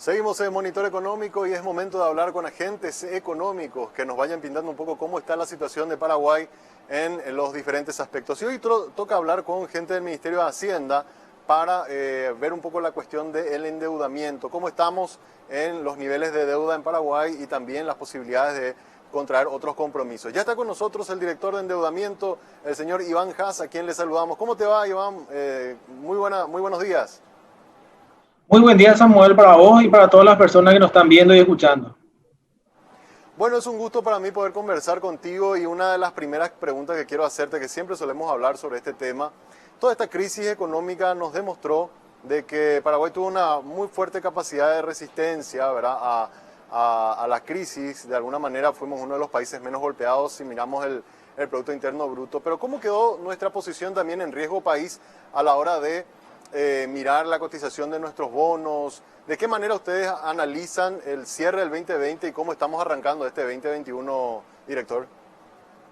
Seguimos en Monitor Económico y es momento de hablar con agentes económicos que nos vayan pintando un poco cómo está la situación de Paraguay en los diferentes aspectos. Y hoy toca hablar con gente del Ministerio de Hacienda para ver un poco la cuestión del endeudamiento, cómo estamos en los niveles de deuda en Paraguay y también las posibilidades de contraer otros compromisos. Ya está con nosotros el director de endeudamiento, el señor Iván Haas, a quien le saludamos. ¿Cómo te va, Iván? Muy buenos días. Muy buen día, Samuel, para vos y para todas las personas que nos están viendo y escuchando. Bueno, es un gusto para mí poder conversar contigo y una de las primeras preguntas que quiero hacerte, que siempre solemos hablar sobre este tema, toda esta crisis económica nos demostró de que Paraguay tuvo una muy fuerte capacidad de resistencia, ¿verdad? A la crisis. De alguna manera fuimos uno de los países menos golpeados si miramos el Producto Interno Bruto. Pero ¿cómo quedó nuestra posición también en riesgo país a la hora de mirar la cotización de nuestros bonos? ¿De qué manera ustedes analizan el cierre del 2020 y cómo estamos arrancando este 2021, director?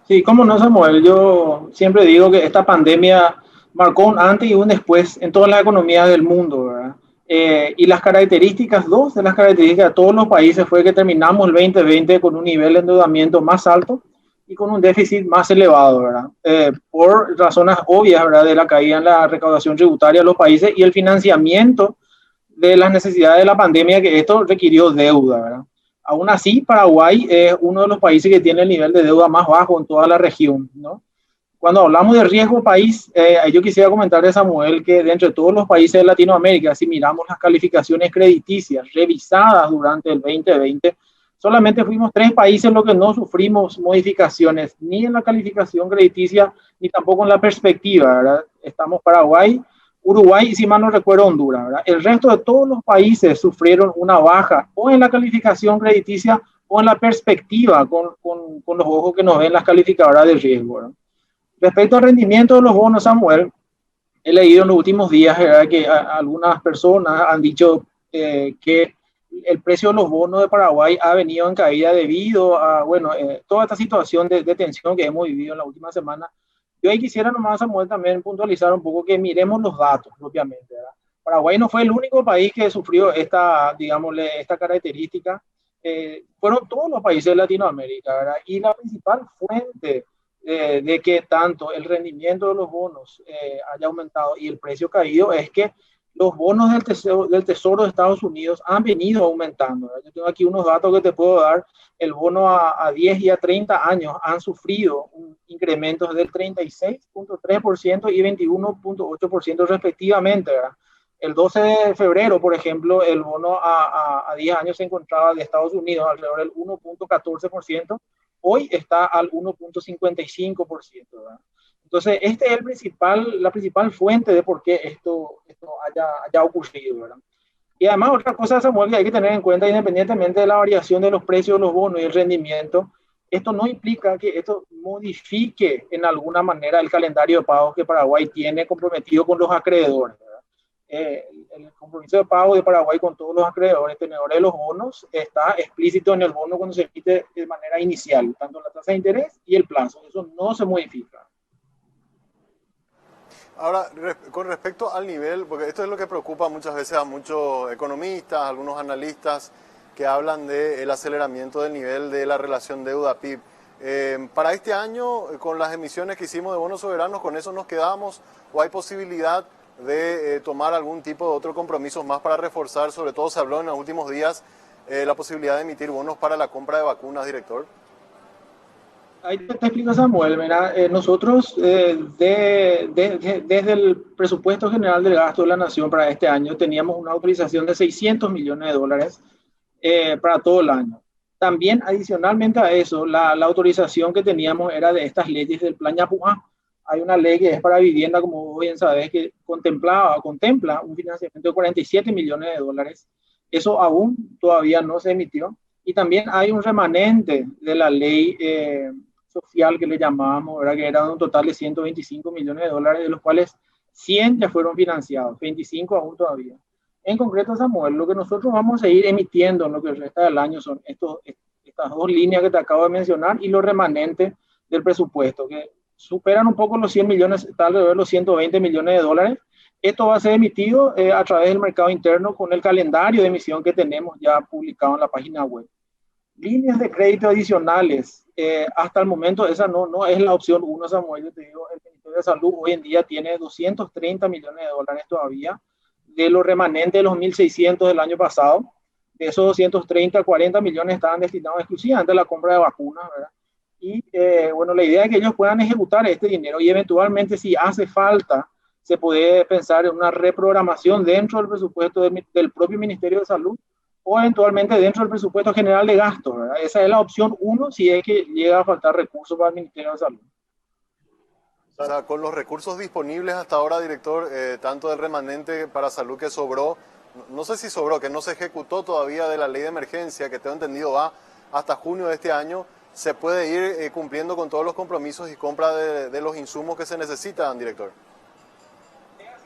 Sí, cómo no, Samuel, yo siempre digo que esta pandemia marcó un antes y un después en todas las economías del mundo, ¿verdad? Y las características, dos de las características de todos los países fue que terminamos el 2020 con un nivel de endeudamiento más alto y con un déficit más elevado, ¿verdad? Por razones obvias, ¿verdad? De la caída en la recaudación tributaria de los países y el financiamiento de las necesidades de la pandemia, que esto requirió deuda, ¿verdad? Aún así, Paraguay es uno de los países que tiene el nivel de deuda más bajo en toda la región, ¿no? Cuando hablamos de riesgo país, yo quisiera comentarle a Samuel que de entre todos los países de Latinoamérica, si miramos las calificaciones crediticias revisadas durante el 2020, solamente fuimos 3 países los que no sufrimos modificaciones, ni en la calificación crediticia, ni tampoco en la perspectiva, ¿verdad? Estamos Paraguay, Uruguay y, si mal no recuerdo, Honduras, ¿verdad? El resto de todos los países sufrieron una baja o en la calificación crediticia o en la perspectiva con los ojos que nos ven las calificadoras de riesgo, ¿verdad? Respecto al rendimiento de los bonos, Samuel, he leído en los últimos días, ¿verdad?, que algunas personas han dicho que el precio de los bonos de Paraguay ha venido en caída debido a, bueno, toda esta situación de tensión que hemos vivido en la última semana. Yo ahí quisiera nomás, Samuel, también puntualizar un poco que miremos los datos propiamente, ¿verdad? Paraguay no fue el único país que sufrió esta, digámosle, esta característica. Fueron todos los países de Latinoamérica, ¿verdad? Y la principal fuente de que tanto el rendimiento de los bonos haya aumentado y el precio caído es que los bonos del tesoro de Estados Unidos han venido aumentando, ¿verdad? Yo tengo aquí unos datos que te puedo dar. El bono a 10 y a 30 años han sufrido incrementos del 36.3% y 21.8% respectivamente, ¿verdad? El 12 de febrero, por ejemplo, el bono a 10 años se encontraba de Estados Unidos alrededor del 1.14%, hoy está al 1.55%, ¿verdad? Entonces, este es la principal fuente de por qué esto haya ocurrido, ¿verdad? Y además, otra cosa, Samuel, que hay que tener en cuenta, independientemente de la variación de los precios de los bonos y el rendimiento, esto no implica que esto modifique en alguna manera el calendario de pagos que Paraguay tiene comprometido con los acreedores, ¿verdad? El compromiso de pago de Paraguay con todos los acreedores tenedores de los bonos está explícito en el bono cuando se emite de manera inicial, tanto la tasa de interés y el plazo. Eso no se modifica. Ahora, con respecto al nivel, porque esto es lo que preocupa muchas veces a muchos economistas, algunos analistas que hablan del aceleramiento del nivel de la relación deuda-PIB. Para este año, con las emisiones que hicimos de bonos soberanos, ¿con eso nos quedamos o hay posibilidad de tomar algún tipo de otro compromiso más para reforzar? Sobre todo se habló en los últimos días la posibilidad de emitir bonos para la compra de vacunas, director. Ahí te explico, Samuel. Mira, nosotros desde el presupuesto general del gasto de la nación para este año teníamos una autorización de 600 millones de dólares para todo el año. También adicionalmente a eso, la autorización que teníamos era de estas leyes del Plan Yapujá. Hay una ley que es para vivienda, como vos bien sabés, que contempla un financiamiento de 47 millones de dólares. Eso aún todavía no se emitió. Y también hay un remanente de la ley social que le llamábamos, ¿verdad?, que era un total de 125 millones de dólares, de los cuales 100 ya fueron financiados, 25 aún todavía. En concreto, Samuel, lo que nosotros vamos a seguir emitiendo en lo que resta del año son estas dos líneas que te acabo de mencionar y los remanentes del presupuesto, que superan un poco los 100 millones, está alrededor de los 120 millones de dólares, Esto va a ser emitido a través del mercado interno con el calendario de emisión que tenemos ya publicado en la página web. Líneas de crédito adicionales, hasta el momento esa no es la opción uno, Samuel. Yo te digo, el Ministerio de Salud hoy en día tiene 230 millones de dólares todavía de los remanentes de los 1.600 del año pasado. De esos 230, 40 millones estaban destinados exclusivamente a la compra de vacunas, ¿verdad? Y bueno, la idea es que ellos puedan ejecutar este dinero y eventualmente si hace falta, se puede pensar en una reprogramación dentro del presupuesto del propio Ministerio de Salud o eventualmente dentro del presupuesto general de gastos, ¿verdad? Esa es la opción uno si es que llega a faltar recursos para el Ministerio de Salud. O sea, con los recursos disponibles hasta ahora, director, tanto del remanente para salud que sobró, no sé si sobró, que no se ejecutó todavía de la ley de emergencia, que tengo entendido va hasta junio de este año, se puede ir cumpliendo con todos los compromisos y compra de los insumos que se necesitan, director.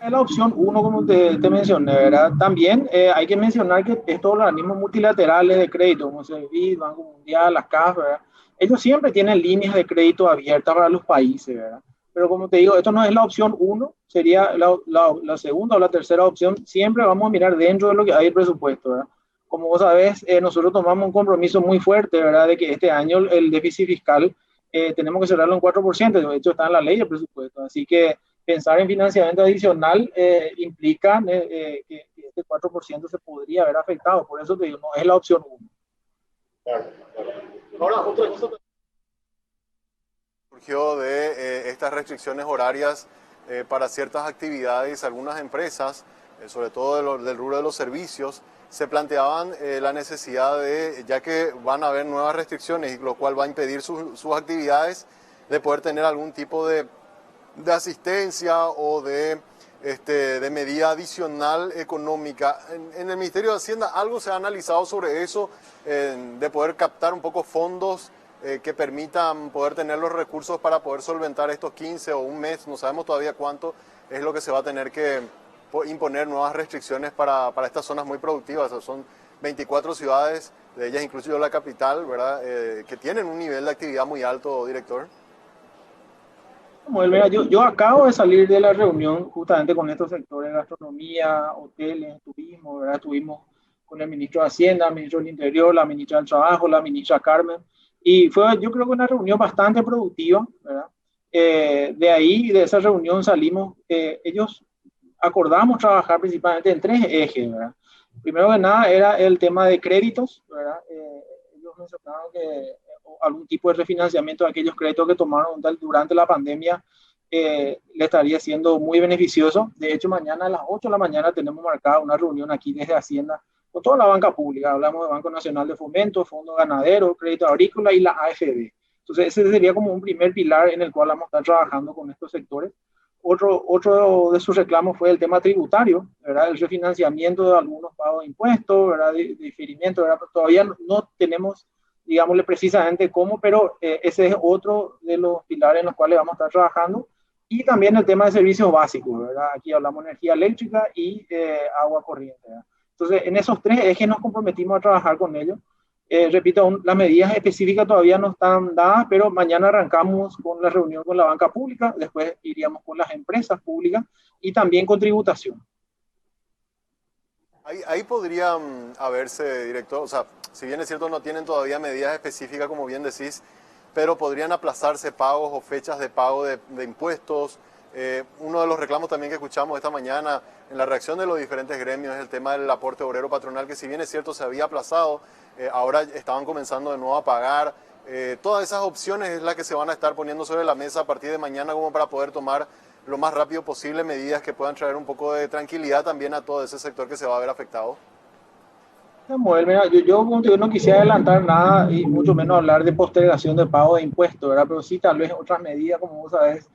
Es la opción uno, como te mencioné, ¿verdad? También hay que mencionar que estos organismos multilaterales de crédito, como el BID, Banco Mundial, las CAF, ¿verdad? Ellos siempre tienen líneas de crédito abiertas para los países, ¿verdad? Pero como te digo, esto no es la opción uno, sería la segunda o la tercera opción. Siempre vamos a mirar dentro de lo que hay el presupuesto, ¿verdad? Como vos sabés, nosotros tomamos un compromiso muy fuerte, ¿verdad? De que este año el déficit fiscal tenemos que cerrarlo en 4%, de hecho está en la ley de presupuesto, así que pensar en financiamiento adicional implica que este 4% se podría haber afectado. Por eso te digo, no es la opción 1. Claro, claro. Ahora, otra cosa surgió de estas restricciones horarias para ciertas actividades. Algunas empresas, sobre todo del rubro de los servicios, se planteaban la necesidad de, ya que van a haber nuevas restricciones, lo cual va a impedir sus actividades, de poder tener algún tipo de asistencia o de medida adicional económica. En el Ministerio de Hacienda, ¿algo se ha analizado sobre eso, de poder captar un poco fondos que permitan poder tener los recursos para poder solventar estos 15 o un mes? No sabemos todavía cuánto es lo que se va a tener que imponer nuevas restricciones para estas zonas muy productivas. O sea, son 24 ciudades, de ellas incluso la capital, ¿verdad? Que tienen un nivel de actividad muy alto, director. Mira, yo acabo de salir de la reunión justamente con estos sectores, gastronomía, hoteles, turismo, ¿verdad? Estuvimos con el ministro de Hacienda, el ministro del Interior, la ministra del Trabajo, la ministra Carmen, y fue yo creo que una reunión bastante productiva, ¿verdad? De ahí, de esa reunión salimos, ellos acordamos trabajar principalmente en tres ejes, ¿verdad? Primero que nada era el tema de créditos, ¿verdad? Ellos mencionaron que algún tipo de refinanciamiento de aquellos créditos que tomaron durante la pandemia le estaría siendo muy beneficioso. De hecho, mañana a las 8 de la mañana tenemos marcada una reunión aquí desde Hacienda con toda la banca pública. Hablamos de Banco Nacional de Fomento, Fondo Ganadero, Crédito Agrícola y la AFB. Entonces, ese sería como un primer pilar en el cual vamos a estar trabajando con estos sectores. Otro de sus reclamos fue el tema tributario, ¿verdad? El refinanciamiento de algunos pagos de impuestos, ¿verdad? De diferimiento, ¿verdad? Todavía no tenemos, digámosle precisamente cómo, pero ese es otro de los pilares en los cuales vamos a estar trabajando. Y también el tema de servicios básicos, ¿verdad? Aquí hablamos de energía eléctrica y agua corriente, ¿verdad? Entonces, en esos tres ejes nos comprometimos a trabajar con ellos. Repito, las medidas específicas todavía no están dadas, pero mañana arrancamos con la reunión con la banca pública, después iríamos con las empresas públicas y también con tributación. Ahí podría haberse, director, o sea, si bien es cierto no tienen todavía medidas específicas, como bien decís, pero podrían aplazarse pagos o fechas de pago de impuestos. Uno de los reclamos también que escuchamos esta mañana en la reacción de los diferentes gremios es el tema del aporte obrero patronal, que si bien es cierto se había aplazado, ahora estaban comenzando de nuevo a pagar. Todas esas opciones es las que se van a estar poniendo sobre la mesa a partir de mañana como para poder tomar lo más rápido posible medidas que puedan traer un poco de tranquilidad también a todo ese sector que se va a ver afectado. Samuel, mira, yo no quisiera adelantar nada y mucho menos hablar de postergación de pago de impuestos, ¿verdad? Pero sí, tal vez otras medidas, como vos sabés,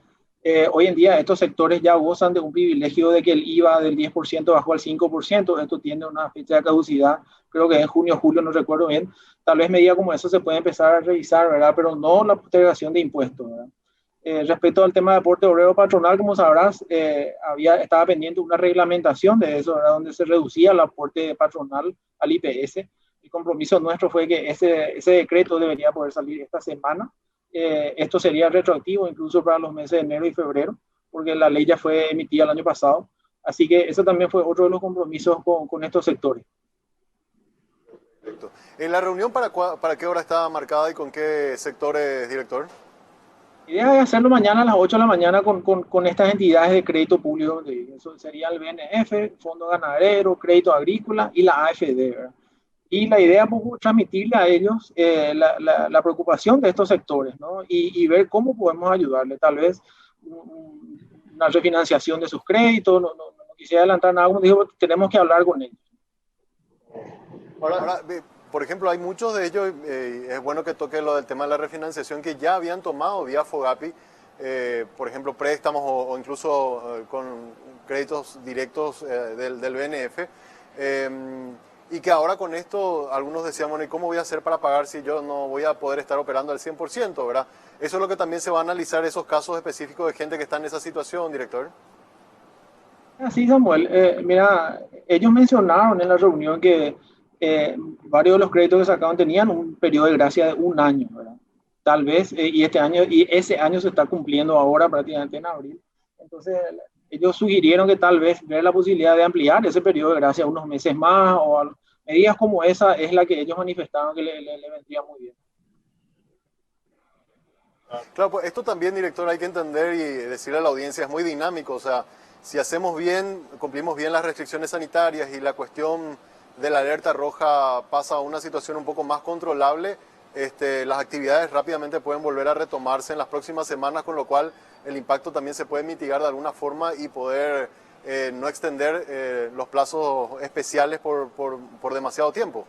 hoy en día estos sectores ya gozan de un privilegio de que el IVA del 10% bajó al 5%, esto tiene una fecha de caducidad, creo que es en junio o julio, no recuerdo bien, tal vez medidas como eso se puede empezar a revisar, ¿verdad? Pero no la postergación de impuestos, ¿verdad? Respecto al tema de aporte obrero patronal, como sabrás, estaba pendiente una reglamentación de eso, ¿verdad? Donde se reducía el aporte patronal al IPS. El compromiso nuestro fue que ese decreto debería poder salir esta semana. Esto sería retroactivo incluso para los meses de enero y febrero, porque la ley ya fue emitida el año pasado. Así que eso también fue otro de los compromisos con estos sectores. Perfecto. ¿En la reunión para qué hora estaba marcada y con qué sectores, director? La idea es hacerlo mañana a las 8 de la mañana con estas entidades de crédito público. Eso sería el BNF, Fondo Ganadero, Crédito Agrícola y la AFD, ¿verdad? Y la idea es transmitirle a ellos la preocupación de estos sectores, ¿no? Y ver cómo podemos ayudarle. Tal vez una refinanciación de sus créditos. No quisiera adelantar nada, como digo, tenemos que hablar con ellos. Ahora, por ejemplo, hay muchos de ellos, es bueno que toque lo del tema de la refinanciación que ya habían tomado vía FOGAPI, por ejemplo, préstamos o incluso con créditos directos del BNF, y que ahora con esto algunos decían, bueno, ¿y cómo voy a hacer para pagar si yo no voy a poder estar operando al 100%, ¿verdad? Eso es lo que también se va a analizar, esos casos específicos de gente que está en esa situación, director. Así, Samuel. Mira, ellos mencionaron en la reunión que varios de los créditos que sacaban tenían un periodo de gracia de un año, ¿verdad? Tal vez, y ese año se está cumpliendo ahora prácticamente en abril. Entonces, ellos sugirieron que tal vez ver la posibilidad de ampliar ese periodo de gracia unos meses más medidas como esa es la que ellos manifestaron que le vendría muy bien. Claro, pues esto también, director, hay que entender y decirle a la audiencia, es muy dinámico, o sea, si hacemos bien, cumplimos bien las restricciones sanitarias y la cuestión de la alerta roja pasa a una situación un poco más controlable, las actividades rápidamente pueden volver a retomarse en las próximas semanas, con lo cual el impacto también se puede mitigar de alguna forma y poder no extender los plazos especiales por demasiado tiempo.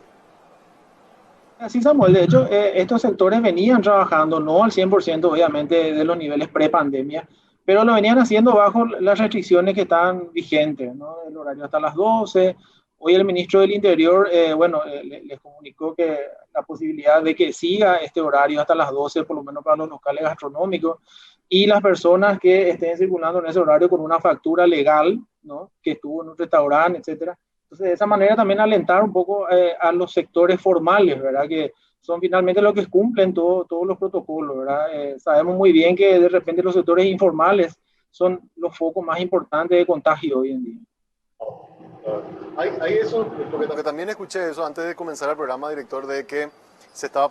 Así, Samuel. De hecho, estos sectores venían trabajando, no al 100% obviamente de los niveles pre-pandemia, pero lo venían haciendo bajo las restricciones que estaban vigentes, ¿no? El horario hasta las 12. Hoy el ministro del Interior, les comunicó que la posibilidad de que siga este horario hasta las 12, por lo menos para los locales gastronómicos, y las personas que estén circulando en ese horario con una factura legal, ¿no? Que estuvo en un restaurante, etcétera. Entonces, de esa manera también alentar un poco a los sectores formales, ¿verdad? Que son finalmente los que cumplen todos los protocolos, ¿verdad? Sabemos muy bien que de repente los sectores informales son los focos más importantes de contagio hoy en día. Hay eso, porque también escuché eso antes de comenzar el programa, director, de que se estaba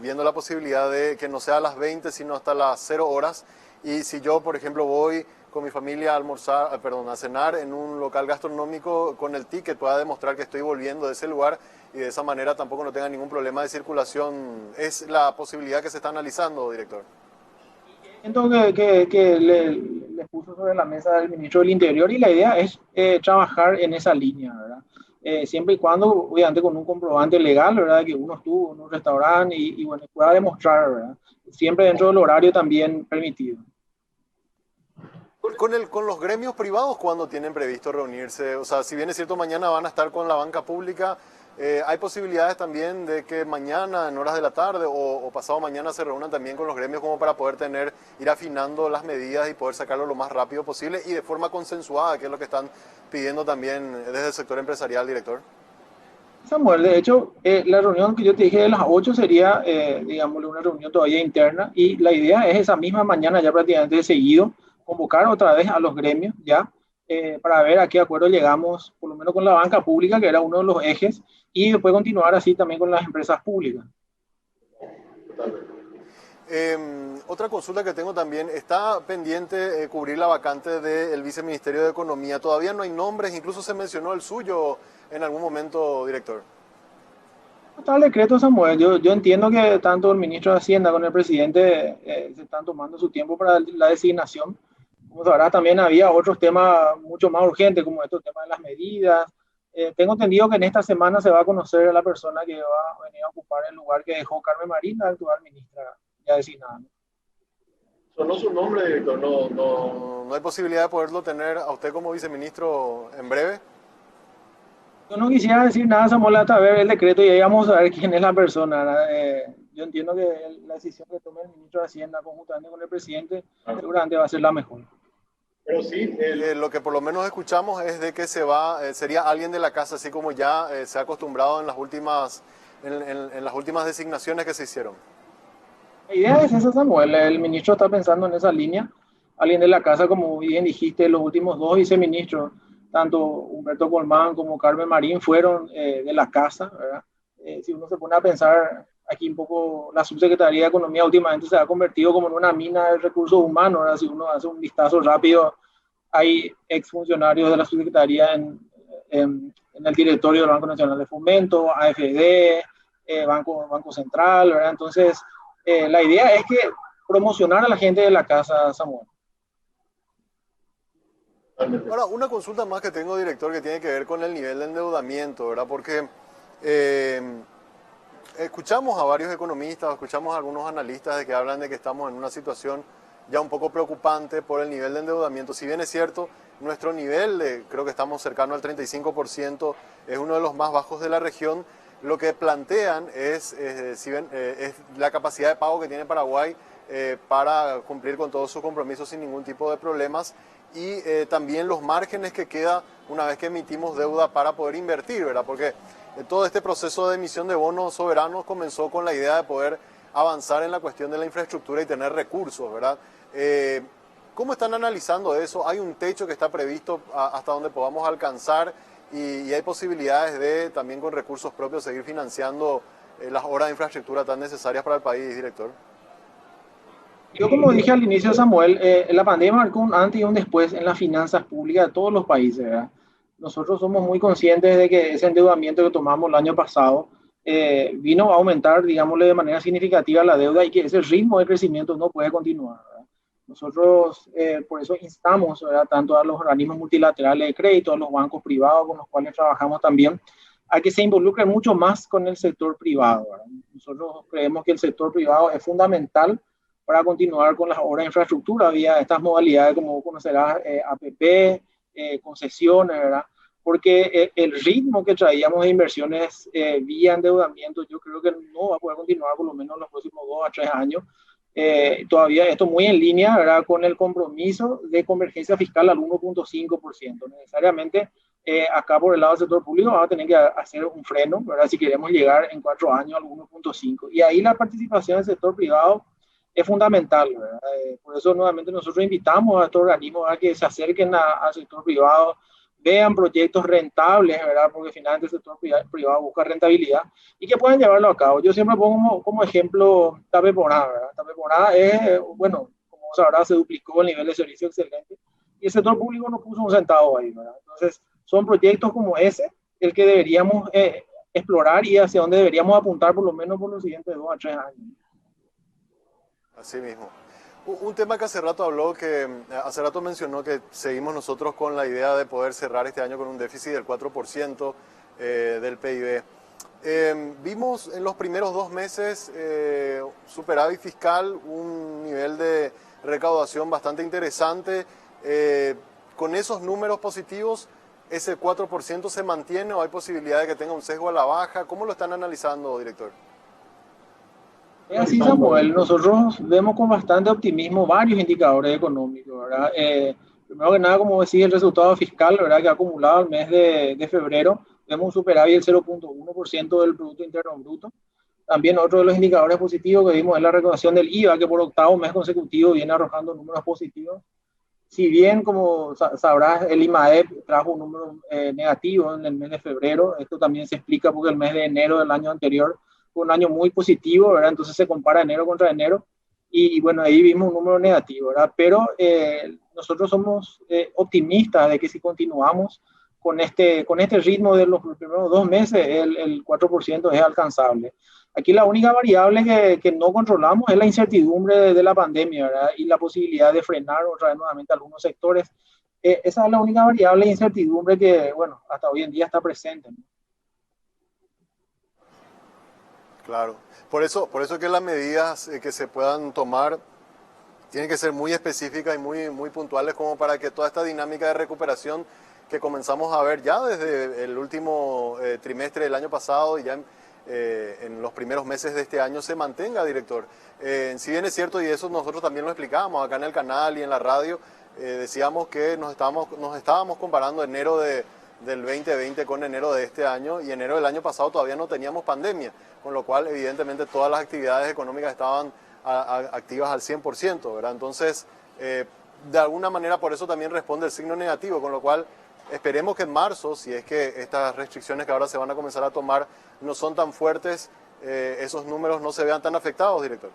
viendo la posibilidad de que no sea a las 20, sino hasta las 0 horas. Y si yo, por ejemplo, voy con mi familia a almorzar, perdón, a cenar en un local gastronómico, con el ticket pueda demostrar que estoy volviendo de ese lugar y de esa manera tampoco no tenga ningún problema de circulación. ¿Es la posibilidad que se está analizando, director? Entonces, que le puso sobre la mesa el ministro del Interior y la idea es trabajar en esa línea, ¿verdad? Siempre y cuando, obviamente, con un comprobante legal, ¿verdad? Que uno estuvo en un restaurante y bueno, pueda demostrar, ¿verdad? Siempre dentro del horario también permitido. Con los gremios privados, ¿cuándo tienen previsto reunirse? O sea, si bien es cierto, mañana van a estar con la banca pública, ¿hay posibilidades también de que mañana, en horas de la tarde o pasado mañana se reúnan también con los gremios como para poder ir afinando las medidas y poder sacarlo lo más rápido posible y de forma consensuada, que es lo que están pidiendo también desde el sector empresarial, director? Samuel, de hecho, la reunión que yo te dije de las 8 sería, digamos, una reunión todavía interna y la idea es esa misma mañana ya prácticamente de seguido convocar otra vez a los gremios ya para ver a qué acuerdo llegamos, por lo menos con la banca pública, que era uno de los ejes, y después continuar así también con las empresas públicas. Otra consulta que tengo también, está pendiente cubrir la vacante del viceministerio de Economía. Todavía no hay nombres, incluso se mencionó el suyo en algún momento, director. Está el decreto, Samuel. Yo entiendo que tanto el ministro de Hacienda con el presidente se están tomando su tiempo para la designación. Como sabrás, también había otros temas mucho más urgentes, como estos temas de las medidas. Tengo entendido que en esta semana se va a conocer a la persona que va a venir a ocupar el lugar que dejó Carmen Marín, la actual ministra ya designada. Sonó su nombre, director. No hay posibilidad de poderlo tener a usted como viceministro en breve. Yo no quisiera decir nada, Samuel, hasta ver el decreto y ahí vamos a ver quién es la persona. Yo entiendo que la decisión que tome el ministro de Hacienda conjuntamente con el presidente seguramente va a ser la mejor. Pero sí, lo que por lo menos escuchamos es de que sería alguien de la casa, así como ya se ha acostumbrado en las últimas designaciones que se hicieron. La idea es esa, Samuel. El ministro está pensando en esa línea. Alguien de la casa, como bien dijiste, los últimos dos viceministros tanto Humberto Colmán como Carmen Marín fueron de la casa, ¿verdad? Si uno se pone a pensar aquí un poco, la Subsecretaría de Economía últimamente se ha convertido como en una mina de recursos humanos, ¿verdad? Si uno hace un vistazo rápido, hay exfuncionarios de la Subsecretaría en el directorio del Banco Nacional de Fomento, AFD, Banco Central, ¿verdad? Entonces, la idea es que promocionar a la gente de la casa, Samuel. Ahora, una consulta más que tengo, director, que tiene que ver con el nivel de endeudamiento, ¿verdad? Porque eh, escuchamos a varios economistas, escuchamos a algunos analistas de que hablan de que estamos en una situación ya un poco preocupante por el nivel de endeudamiento. Si bien es cierto, nuestro nivel, creo que estamos cercano al 35%, es uno de los más bajos de la región. Lo que plantean es, si ven, es la capacidad de pago que tiene Paraguay para cumplir con todos sus compromisos sin ningún tipo de problemas y también los márgenes que queda una vez que emitimos deuda para poder invertir, ¿verdad? Porque todo este proceso de emisión de bonos soberanos comenzó con la idea de poder avanzar en la cuestión de la infraestructura y tener recursos, ¿verdad? ¿Cómo están analizando eso? ¿Hay un techo que está previsto hasta donde podamos alcanzar y hay posibilidades de también con recursos propios seguir financiando las obras de infraestructura tan necesarias para el país, director? Yo, como dije al inicio, Samuel, la pandemia marcó un antes y un después en las finanzas públicas de todos los países, ¿verdad? Nosotros somos muy conscientes de que ese endeudamiento que tomamos el año pasado vino a aumentar, digámosle, de manera significativa la deuda y que ese ritmo de crecimiento no puede continuar, ¿verdad? Nosotros, por eso instamos, ¿verdad?, tanto a los organismos multilaterales de crédito, a los bancos privados con los cuales trabajamos también, a que se involucren mucho más con el sector privado, ¿verdad? Nosotros creemos que el sector privado es fundamental para continuar con las obras de infraestructura vía estas modalidades, como conocerás, APP, concesiones, ¿verdad? Porque el ritmo que traíamos de inversiones vía endeudamiento, yo creo que no va a poder continuar por lo menos los próximos 2 a 3 años. Todavía esto muy en línea, ¿verdad?, con el compromiso de convergencia fiscal al 1.5%. Necesariamente, acá por el lado del sector público vamos a tener que hacer un freno, ¿verdad?, si queremos llegar en 4 años al 1.5%. Y ahí la participación del sector privado es fundamental, ¿verdad? Por eso nuevamente nosotros invitamos a estos organismos a que se acerquen al sector privado, vean proyectos rentables, ¿verdad? Porque finalmente el sector privado busca rentabilidad y que puedan llevarlo a cabo. Yo siempre pongo como ejemplo Tapeporá, ¿verdad? Tapeporá es, bueno, como sabrás, se duplicó el nivel de servicio excelente y el sector público no puso un centavo ahí, ¿verdad? Entonces, son proyectos como ese el que deberíamos explorar y hacia donde deberíamos apuntar por lo menos por los siguientes 2 a 3 años. Así mismo. Un tema que hace rato habló, que hace rato mencionó que seguimos nosotros con la idea de poder cerrar este año con un déficit del 4% del PIB. Vimos en los primeros 2 meses superávit fiscal, un nivel de recaudación bastante interesante. Con esos números positivos, ¿ese 4% se mantiene o hay posibilidad de que tenga un sesgo a la baja? ¿Cómo lo están analizando, director? Es así, Samuel. Nosotros vemos con bastante optimismo varios indicadores económicos, ¿verdad? Primero que nada, como decía, el resultado fiscal, ¿verdad?, que ha acumulado el mes de febrero, vemos un superávit del 0.1% del Producto Interno Bruto. También otro de los indicadores positivos que vimos es la recaudación del IVA, que por octavo mes consecutivo viene arrojando números positivos. Si bien, como sabrás, el IMAEP trajo un número negativo en el mes de febrero, esto también se explica porque el mes de enero del año anterior fue un año muy positivo, ¿verdad? Entonces se compara enero contra enero y bueno, ahí vimos un número negativo, ¿verdad? Pero nosotros somos optimistas de que si continuamos con este ritmo de los primeros 2 meses, el 4% es alcanzable. Aquí la única variable que no controlamos es la incertidumbre de la pandemia, ¿verdad?, y la posibilidad de frenar otra vez nuevamente algunos sectores. Esa es la única variable de incertidumbre que, bueno, hasta hoy en día está presente, ¿no? Claro. Por eso que las medidas que se puedan tomar tienen que ser muy específicas y muy puntuales como para que toda esta dinámica de recuperación que comenzamos a ver ya desde el último trimestre del año pasado y ya en los primeros meses de este año se mantenga, director. Si bien es cierto, y eso nosotros también lo explicábamos acá en el canal y en la radio, decíamos que nos estábamos comparando enero del 2020 con enero de este año y enero del año pasado todavía no teníamos pandemia, con lo cual evidentemente todas las actividades económicas estaban activas al 100%, ¿verdad? Entonces, de alguna manera por eso también responde el signo negativo, con lo cual esperemos que en marzo, si es que estas restricciones que ahora se van a comenzar a tomar no son tan fuertes, esos números no se vean tan afectados, director.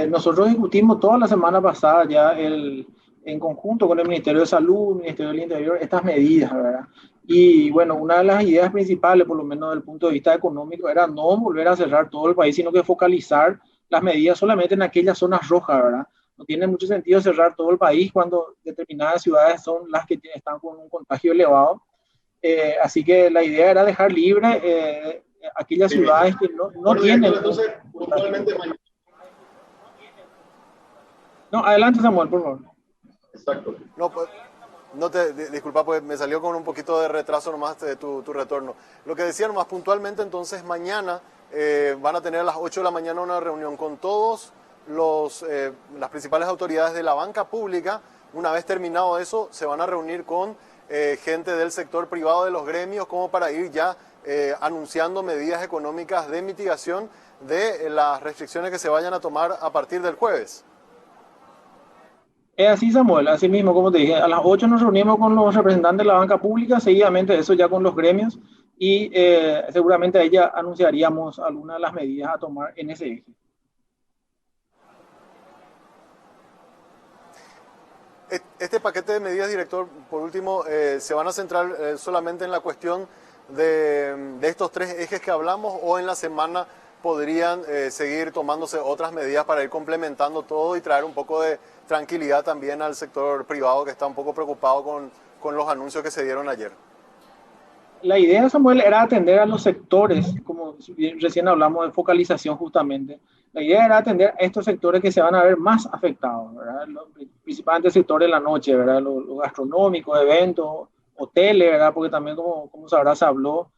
Nosotros discutimos toda la semana pasada ya en conjunto con el Ministerio de Salud, el Ministerio del Interior, estas medidas, ¿verdad? Y bueno, una de las ideas principales, por lo menos desde el punto de vista económico, era no volver a cerrar todo el país, sino que focalizar las medidas solamente en aquellas zonas rojas, ¿verdad? No tiene mucho sentido cerrar todo el país cuando determinadas ciudades son las que están con un contagio elevado. Así que la idea era dejar libre aquellas ciudades que no bueno, tienen... Entonces, puntualmente mañana. No, adelante Samuel, por favor. Exacto. No, pues, disculpa, pues me salió con un poquito de retraso nomás de tu retorno. Lo que decía nomás puntualmente, entonces mañana van a tener a las 8 de la mañana una reunión con todos las principales autoridades de la banca pública. Una vez terminado eso, se van a reunir con gente del sector privado de los gremios como para ir ya anunciando medidas económicas de mitigación de las restricciones que se vayan a tomar a partir del jueves. Es así, Samuel, así mismo, como te dije, a las 8 nos reunimos con los representantes de la banca pública, seguidamente eso ya con los gremios y seguramente ahí ya anunciaríamos algunas de las medidas a tomar en ese eje. Este paquete de medidas, director, por último, ¿se van a centrar solamente en la cuestión de estos tres ejes que hablamos o en la semana podrían seguir tomándose otras medidas para ir complementando todo y traer un poco de tranquilidad también al sector privado que está un poco preocupado con los anuncios que se dieron ayer? La idea, Samuel, era atender a los sectores, como recién hablamos de focalización justamente. La idea era atender a estos sectores que se van a ver más afectados, ¿verdad? Principalmente el sector de la noche, ¿verdad? Los gastronómicos, eventos, hoteles, ¿verdad? Porque también, como sabrás, se habló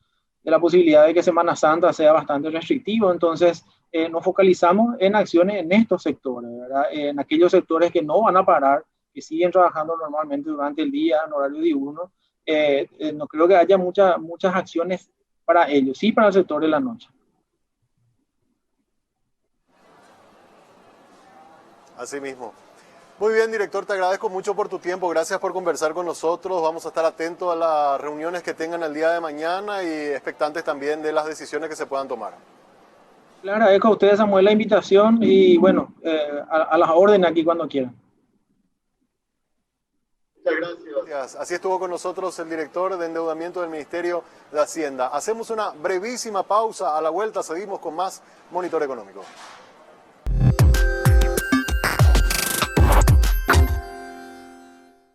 de la posibilidad de que Semana Santa sea bastante restrictivo. Entonces, nos focalizamos en acciones en estos sectores, ¿verdad? En aquellos sectores que no van a parar, que siguen trabajando normalmente durante el día, en horario diurno. No creo que haya muchas acciones para ellos, sí para el sector de la noche. Así mismo. Muy bien, director, te agradezco mucho por tu tiempo, gracias por conversar con nosotros, vamos a estar atentos a las reuniones que tengan el día de mañana y expectantes también de las decisiones que se puedan tomar. Le agradezco a ustedes, Samuel, la invitación y bueno, a las órdenes aquí cuando quieran. Muchas gracias. Así estuvo con nosotros el director de endeudamiento del Ministerio de Hacienda. Hacemos una brevísima pausa, a la vuelta seguimos con más Monitor Económico.